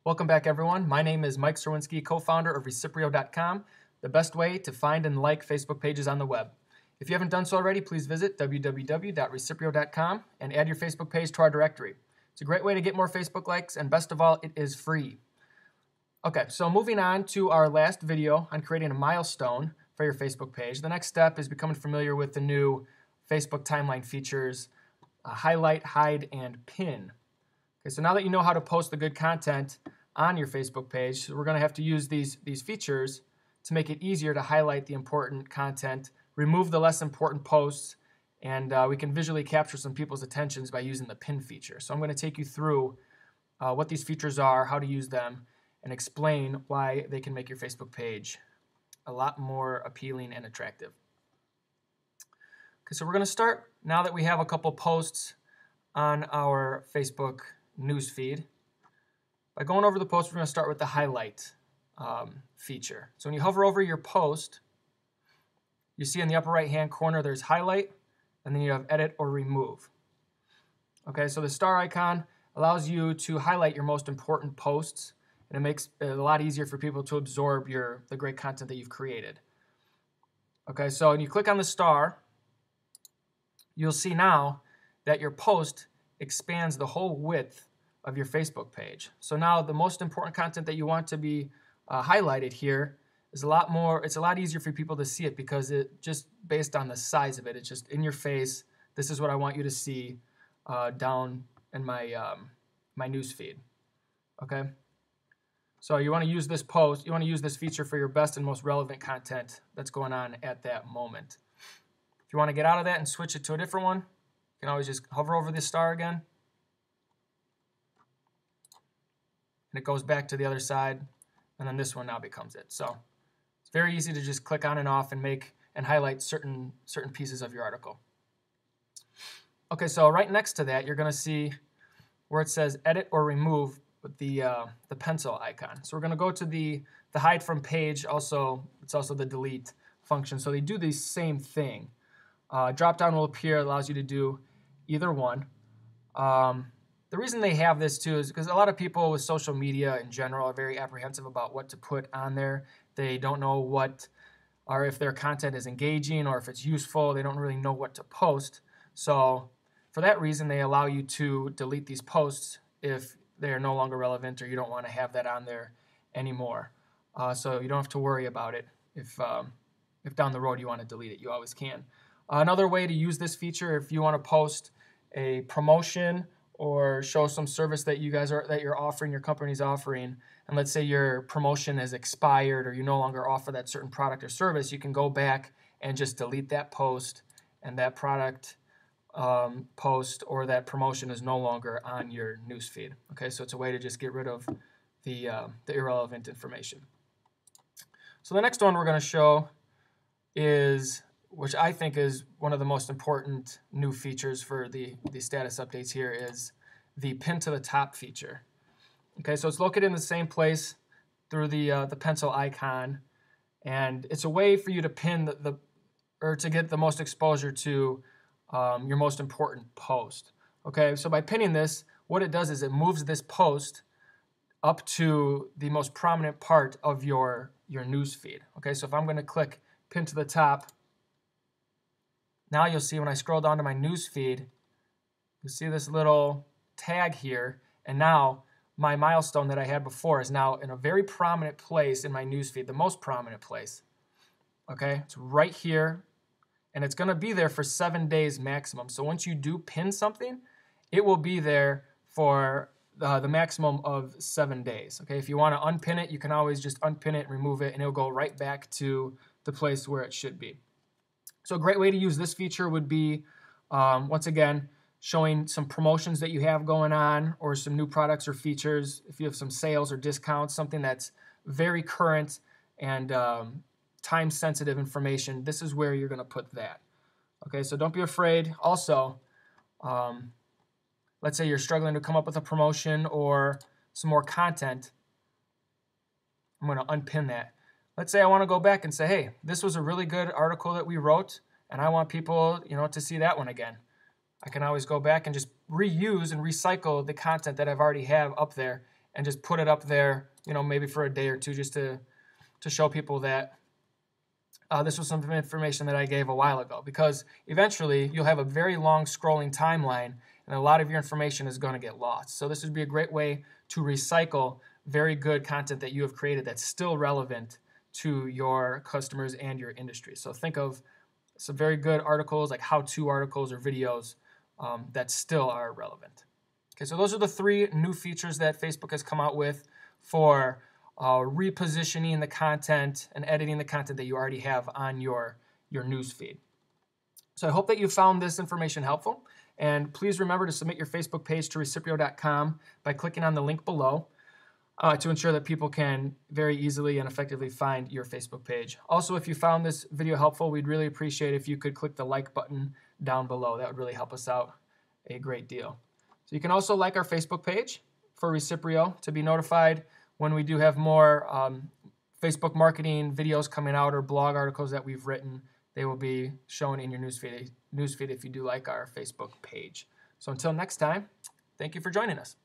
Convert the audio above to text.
Welcome back, everyone. My name is Mike Serwinski, co-founder of Reciprio.com, the best way to find and like Facebook pages on the web. If you haven't done so already, please visit www.reciprio.com and add your Facebook page to our directory. It's a great way to get more Facebook likes, and best of all, it is free. Okay, so moving on to our last video on creating a milestone for your Facebook page. The next step is becoming familiar with the new Facebook timeline features, highlight, hide, and pin. Okay, so now that you know how to post the good content on your Facebook page, we're going to have to use these features to make it easier to highlight the important content, remove the less important posts, and we can visually capture some people's attentions by using the pin feature. So I'm going to take you through what these features are, how to use them, and explain why they can make your Facebook page a lot more appealing and attractive. Okay, so we're going to start now that we have a couple posts on our Facebook news feed. By going over the post, we're going to start with the highlight feature. So when you hover over your post, you see in the upper right hand corner there's highlight, and then you have edit or remove. Okay, so the star icon allows you to highlight your most important posts, and it makes it a lot easier for people to absorb the great content that you've created. Okay, so when you click on the star, you'll see now that your post expands the whole width of your Facebook page. So now the most important content that you want to be highlighted here is it's a lot easier for people to see it, because it just based on the size of it, it's just in your face. This is what I want you to see down in my my news feed. Okay, so you want to use this post, you want to use this feature for your best and most relevant content that's going on at that moment. If you want to get out of that and switch it to a different one, you can always just hover over this star again, and it goes back to the other side, and then this one now becomes it. So it's very easy to just click on and off and make and highlight certain pieces of your article. Okay, so right next to that, you're going to see where it says edit or remove with the pencil icon. So we're going to go to the hide from page. It's also the delete function. So they do the same thing. Drop down will appear, allows you to do either one. The reason they have this too is because a lot of people with social media in general are very apprehensive about what to put on there. They don't know or if their content is engaging or if it's useful. They don't really know what to post. So for that reason, they allow you to delete these posts if they are no longer relevant or you don't want to have that on there anymore. So you don't have to worry about it. If down the road you want to delete it, you always can. Another way to use this feature, if you want to post a promotion or show some service that you're offering, your company's offering, and let's say your promotion has expired or you no longer offer that certain product or service, you can go back and just delete that post, and that product post or that promotion is no longer on your newsfeed. Okay, so it's a way to just get rid of the irrelevant information. So the next one we're going to show is, which I think is one of the most important new features for the status updates here, is the pin to the top feature. Okay, so it's located in the same place through the pencil icon, and it's a way for you to pin or to get the most exposure to your most important post. Okay, so by pinning this, what it does is it moves this post up to the most prominent part of your news feed. Okay, so if I'm going to click pin to the top, now you'll see when I scroll down to my news feed, you'll see this little tag here, and now my milestone that I had before is now in a very prominent place in my news feed, the most prominent place. Okay, it's right here, and it's going to be there for 7 days maximum. So once you do pin something, it will be there for the maximum of 7 days. Okay, if you want to unpin it, you can always just unpin it and remove it, and it'll go right back to the place where it should be. So a great way to use this feature would be, once again, showing some promotions that you have going on or some new products or features. If you have some sales or discounts, something that's very current and time-sensitive information, this is where you're going to put that. Okay, so don't be afraid. Also, let's say you're struggling to come up with a promotion or some more content. I'm going to unpin that. Let's say I want to go back and say, hey, this was a really good article that we wrote, and I want people, to see that one again. I can always go back and just reuse and recycle the content that I've already have up there and just put it up there, maybe for a day or two, just to show people that this was some information that I gave a while ago, because eventually you'll have a very long scrolling timeline and a lot of your information is going to get lost. So this would be a great way to recycle very good content that you have created that's still relevant to your customers and your industry. So think of some very good articles, like how-to articles or videos that still are relevant. Okay, so those are the 3 new features that Facebook has come out with for repositioning the content and editing the content that you already have on your news feed. So I hope that you found this information helpful, and please remember to submit your Facebook page to Reciprio.com by clicking on the link below to ensure that people can very easily and effectively find your Facebook page. Also, if you found this video helpful, we'd really appreciate if you could click the like button down below. That would really help us out a great deal. So you can also like our Facebook page for Reciprio to be notified when we do have more Facebook marketing videos coming out or blog articles that we've written. They will be shown in your newsfeed if you do like our Facebook page. So until next time, thank you for joining us.